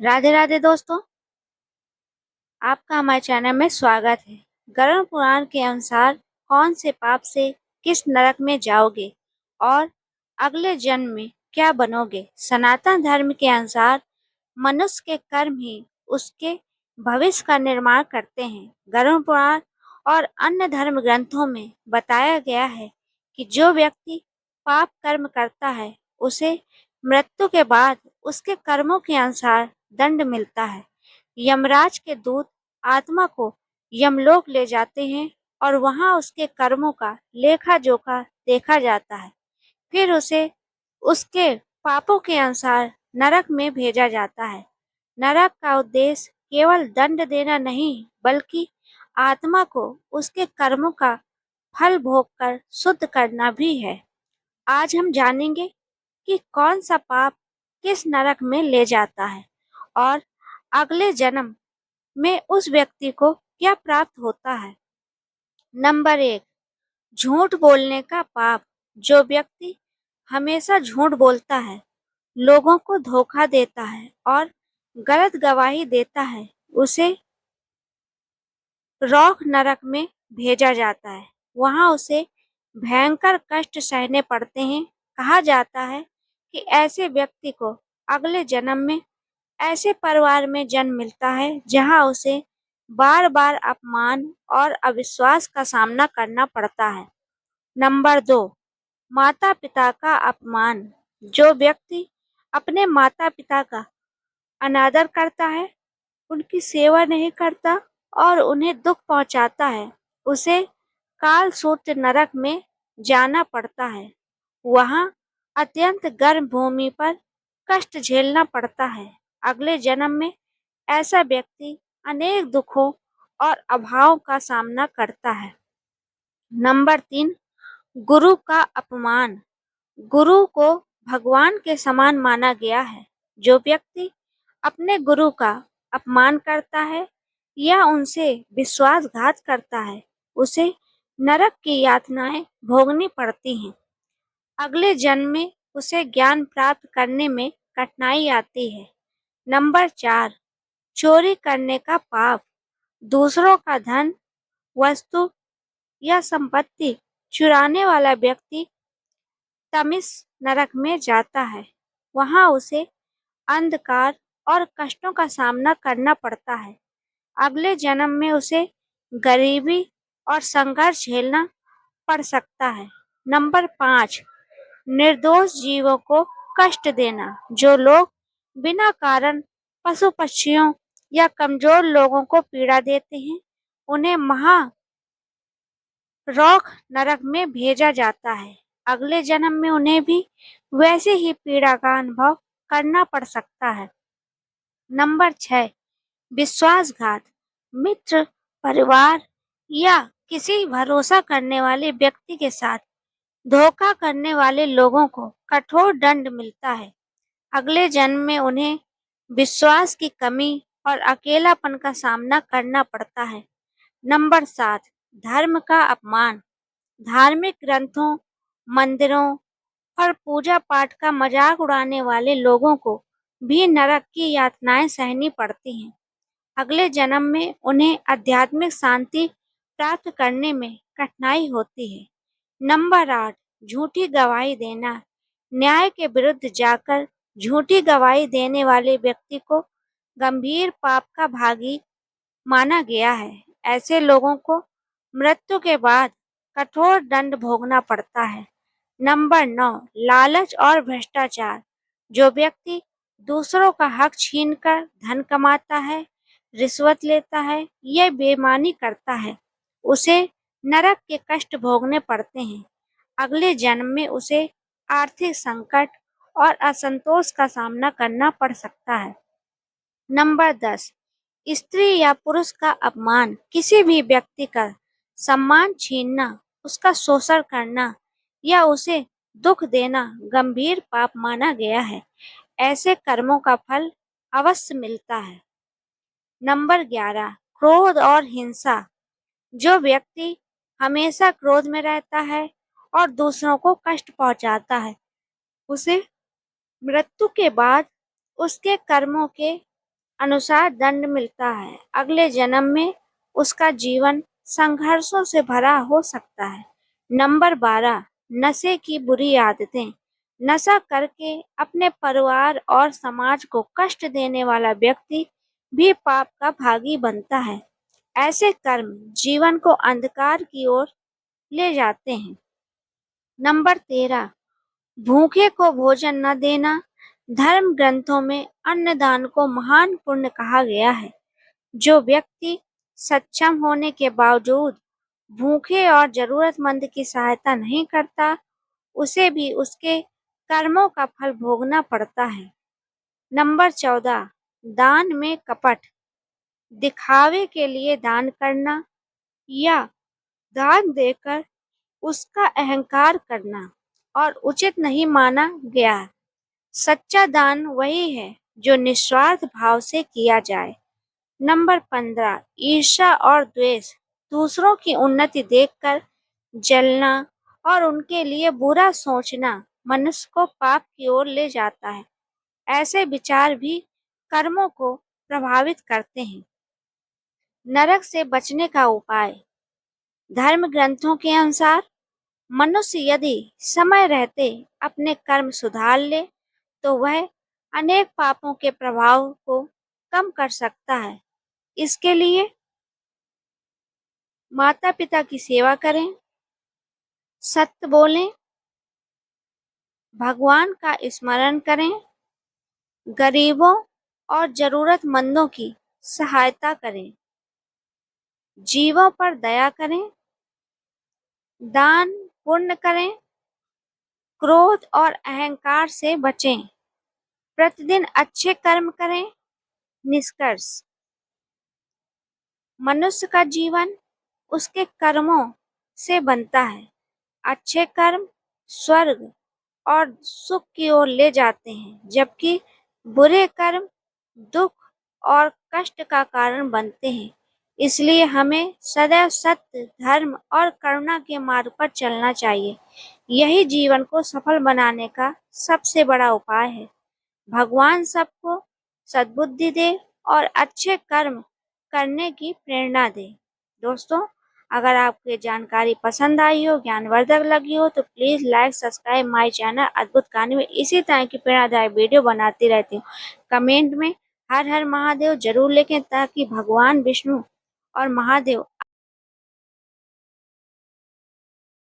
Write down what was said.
राधे राधे दोस्तों, आपका हमारे चैनल में स्वागत है। गरुड़ पुराण के अनुसार कौन से पाप से किस नरक में जाओगे और अगले जन्म में क्या बनोगे। सनातन धर्म के अनुसार मनुष्य के कर्म ही उसके भविष्य का निर्माण करते हैं। गरुड़ पुराण और अन्य धर्म ग्रंथों में बताया गया है कि जो व्यक्ति पाप कर्म करता है उसे मृत्यु के बाद उसके कर्मों के अनुसार दंड मिलता है। यमराज के दूत आत्मा को यमलोक ले जाते हैं और वहां उसके कर्मों का लेखा जोखा देखा जाता है। फिर उसे उसके पापों के अनुसार नरक में भेजा जाता है। नरक का उद्देश्य केवल दंड देना नहीं, बल्कि आत्मा को उसके कर्मों का फल भोग कर शुद्ध करना भी है। आज हम जानेंगे कि कौन सा पाप किस नरक में ले जाता है और अगले जन्म में उस व्यक्ति को क्या प्राप्त होता है। नंबर 1, झूठ बोलने का पाप। जो व्यक्ति हमेशा झूठ बोलता है, लोगों को धोखा देता है और गलत गवाही देता है, उसे रौख नरक में भेजा जाता है। वहां उसे भयंकर कष्ट सहने पड़ते हैं। कहा जाता है कि ऐसे व्यक्ति को अगले जन्म में ऐसे परिवार में जन्म मिलता है जहां उसे बार बार अपमान और अविश्वास का सामना करना पड़ता है। नंबर 2, माता पिता का अपमान। जो व्यक्ति अपने माता पिता का अनादर करता है, उनकी सेवा नहीं करता और उन्हें दुख पहुंचाता है, उसे काल सूत्र नरक में जाना पड़ता है। वहां अत्यंत गर्म भूमि पर कष्ट झेलना पड़ता है। अगले जन्म में ऐसा व्यक्ति अनेक दुखों और अभावों का सामना करता है। नंबर 3, गुरु का अपमान। गुरु को भगवान के समान माना गया है। जो व्यक्ति अपने गुरु का अपमान करता है या उनसे विश्वासघात करता है, उसे नरक की यातनाएं भोगनी पड़ती हैं। अगले जन्म में उसे ज्ञान प्राप्त करने में कठिनाई आती है। नंबर 4, चोरी करने का पाप। दूसरों का धन, वस्तु या संपत्ति चुराने वाला व्यक्ति तमिस नरक में जाता है। वहां उसे अंधकार और कष्टों का सामना करना पड़ता है। अगले जन्म में उसे गरीबी और संघर्ष झेलना पड़ सकता है। नंबर 5, निर्दोष जीवों को कष्ट देना। जो लोग बिना कारण पशु पक्षियों या कमजोर लोगों को पीड़ा देते हैं, उन्हें महा रौख नरक में भेजा जाता है। अगले जन्म में उन्हें भी वैसे ही पीड़ा का अनुभव करना पड़ सकता है। नंबर 6, विश्वासघात। मित्र, परिवार या किसी भरोसा करने वाले व्यक्ति के साथ धोखा करने वाले लोगों को कठोर दंड मिलता है। अगले जन्म में उन्हें विश्वास की कमी और अकेलापन का सामना करना पड़ता है। नंबर 7, धर्म का अपमान। धार्मिक ग्रंथों, मंदिरों और पूजा पाठ का मजाक उड़ाने वाले लोगों को भी नरक की यातनाएं सहनी पड़ती हैं। अगले जन्म में उन्हें आध्यात्मिक शांति प्राप्त करने में कठिनाई होती है। नंबर 8, झूठी गवाही देना। न्याय के विरुद्ध जाकर झूठी गवाही देने वाले व्यक्ति को गंभीर पाप का भागी माना गया है। ऐसे लोगों को मृत्यु के बाद कठोर दंड भोगना पड़ता है। नंबर 9, लालच और भ्रष्टाचार। जो व्यक्ति दूसरों का हक छीनकर धन कमाता है, रिश्वत लेता है या बेईमानी करता है, उसे नरक के कष्ट भोगने पड़ते हैं। अगले जन्म में उसे आर्थिक संकट और असंतोष का सामना करना पड़ सकता है। नंबर 10, स्त्री या पुरुष का अपमान। किसी भी व्यक्ति का सम्मान छीनना, उसका शोषण करना या उसे दुख देना गंभीर पाप माना गया है। ऐसे कर्मों का फल अवश्य मिलता है। नंबर 11, क्रोध और हिंसा। जो व्यक्ति हमेशा क्रोध में रहता है और दूसरों को कष्ट पहुंचाता है, उसे मृत्यु के बाद उसके कर्मों के अनुसार दंड मिलता है। अगले जन्म में उसका जीवन संघर्षों से भरा हो सकता है। नंबर 12, नशे की बुरी आदतें। नशा करके अपने परिवार और समाज को कष्ट देने वाला व्यक्ति भी पाप का भागी बनता है। ऐसे कर्म जीवन को अंधकार की ओर ले जाते हैं। नंबर 13, भूखे को भोजन न देना। धर्म ग्रंथों में अन्नदान को महान पुण्य कहा गया है। जो व्यक्ति सक्षम होने के बावजूद भूखे और जरूरतमंद की सहायता नहीं करता, उसे भी उसके कर्मों का फल भोगना पड़ता है। नंबर 14, दान में कपट। दिखावे के लिए दान करना या दान देकर उसका अहंकार करना और उचित नहीं माना गया है। सच्चा दान वही है जो निस्वार्थ भाव से किया जाए। नंबर 15, ईर्ष्या और द्वेष। दूसरों की उन्नति देखकर जलना और उनके लिए बुरा सोचना मनुष्य को पाप की ओर ले जाता है। ऐसे विचार भी कर्मों को प्रभावित करते हैं। नरक से बचने का उपाय। धर्म ग्रंथों के अनुसार मनुष्य यदि समय रहते अपने कर्म सुधार ले तो वह अनेक पापों के प्रभाव को कम कर सकता है। इसके लिए माता पिता की सेवा करें, सत्य बोलें, भगवान का स्मरण करें, गरीबों और जरूरतमंदों की सहायता करें, जीवों पर दया करें, दान पुण्य करें, क्रोध और अहंकार से बचें, प्रतिदिन अच्छे कर्म करें। निष्कर्ष, मनुष्य का जीवन उसके कर्मों से बनता है। अच्छे कर्म स्वर्ग और सुख की ओर ले जाते हैं, जबकि बुरे कर्म दुख और कष्ट का कारण बनते हैं। इसलिए हमें सदैव सत्य, धर्म और करुणा के मार्ग पर चलना चाहिए। यही जीवन को सफल बनाने का सबसे बड़ा उपाय है। भगवान सबको सद्बुद्धि दे और अच्छे कर्म करने की प्रेरणा दे। दोस्तों, अगर आपको ये जानकारी पसंद आई हो, ज्ञानवर्धक लगी हो तो please like subscribe my channel अद्भुत कहानी में इसी तरह की प्रेरणादायक वीडियो बनाती रहती हूँ। कमेंट में हर हर महादेव जरूर लिखें ताकि भगवान विष्णु और महादेव